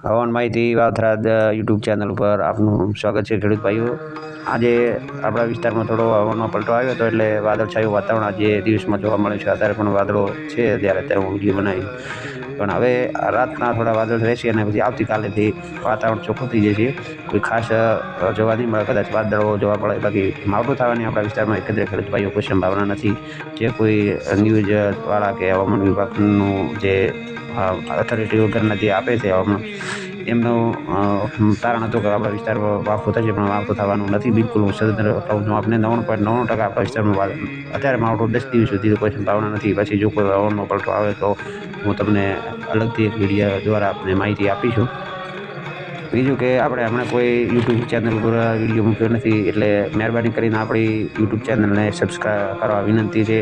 હવામાન માહિતી Vavtharad YouTube channel ઉપર આપનું સ્વાગત છે ખેડૂત ભાઈઓ। આજે આપણા વિસ્તારમાં થોડો હવામાનનો પલટો આવ્યો હતો એટલે વાદળછાયું વાતાવરણ આજે દિવસમાં જોવા મળે છે। અત્યારે પણ વાદળો છે, અત્યારે હું વિડીયો બનાવી, પણ હવે રાતના થોડા વાદળ રહેશે અને પછી આવતીકાલેથી વાતાવરણ ચોખ્ખું થઈ જશે। કોઈ ખાસ જોવા નહીં મળે, કદાચ વાદળો જોવા મળે, બાકી માવઠું થવાની આપણા વિસ્તારમાં એકંદરે ખેડૂત ભાઈઓ કોઈ સંભાવના નથી। જે કોઈ ન્યૂઝવાળા કે હવામાન વિભાગનું જે ઓથોરિટી વગરના જે આપે છે હવામાન, એમનું તારણ હતું કે આપણા વિસ્તારમાં માવઠું થશે, પણ માવઠું થવાનું નથી બિલકુલ। હું સતત કહું છું આપને 99.99% આપણા વિસ્તારમાં અત્યારે માવઠું 10 દિવસ સુધી કોઈ સંભાવના નથી। પછી જો કોઈ હવામાનનો પલટો આવે તો હું તમને અલગથી એક વિડીયો દ્વારા આપને માહિતી આપીશું। બીજું કે આપણે હમણાં કોઈ યુટ્યુબ ચેનલ પર વિડીયો મૂક્યો નથી, એટલે મહેરબાની કરીને આપણી યુટ્યુબ ચેનલને સબસ્ક્રાઈબ કરવા વિનંતી છે।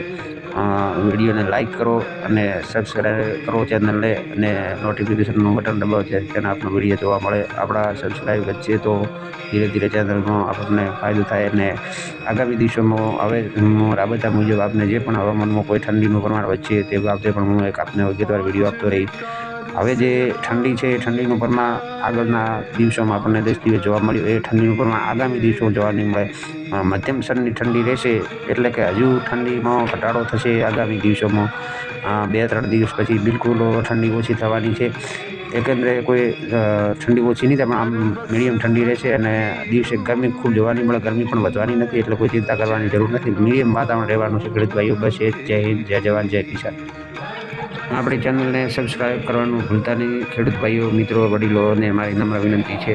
વિડીયોને લાઇક કરો અને સબસ્ક્રાઈબ કરો ચેનલને, અને નોટિફિકેશનનું બટન દબાવો જેથી આપણો વિડીયો જોવા મળે। આપણા સબસ્ક્રાઈબ વધશે તો ધીરે ધીરે ચેનલમાં આપણને ફાયદો થાય। અને આગામી દિવસોમાં હવે રાબતા મુજબ આપને જે પણ હવામાનમાં કોઈ ઠંડીનું પ્રમાણ વધશે તે બાબતે પણ હું એક આપને વિગતવાર વિડીયો આપતો રહીશ। હવે જે ઠંડી છે, ઠંડીનું પ્રમાણ આગળના દિવસોમાં આપણને 10 દિવસ જોવા મળ્યું, એ ઠંડીનું પ્રમાણ આગામી દિવસોમાં જોવા નહીં મળે। મધ્યમ સ્તરની ઠંડી રહેશે, એટલે કે હજુ ઠંડીમાં ઘટાડો થશે આગામી દિવસોમાં। 2-3 દિવસ પછી બિલકુલ ઠંડી ઓછી થવાની છે। એકંદરે કોઈ ઠંડી ઓછી નહીં થાય, પણ આમ મીડિયમ ઠંડી રહેશે અને દિવસે ગરમી ખૂબ જોવા નહીં મળે, ગરમી પણ વધવાની નથી, એટલે કોઈ ચિંતા કરવાની જરૂર નથી। મીડિયમ વાતાવરણ રહેવાનું છે ખેડૂત ભાઈઓ। બસ એ જ। જય હિન્દ, જય જવાન, જય કિસાન। આપણી ચેનલને સબસ્ક્રાઈબ કરવાનું ભૂલતા નહીં ખેડૂત ભાઈઓ, મિત્રો, વડીલોને મારી નમ્ર વિનંતી છે।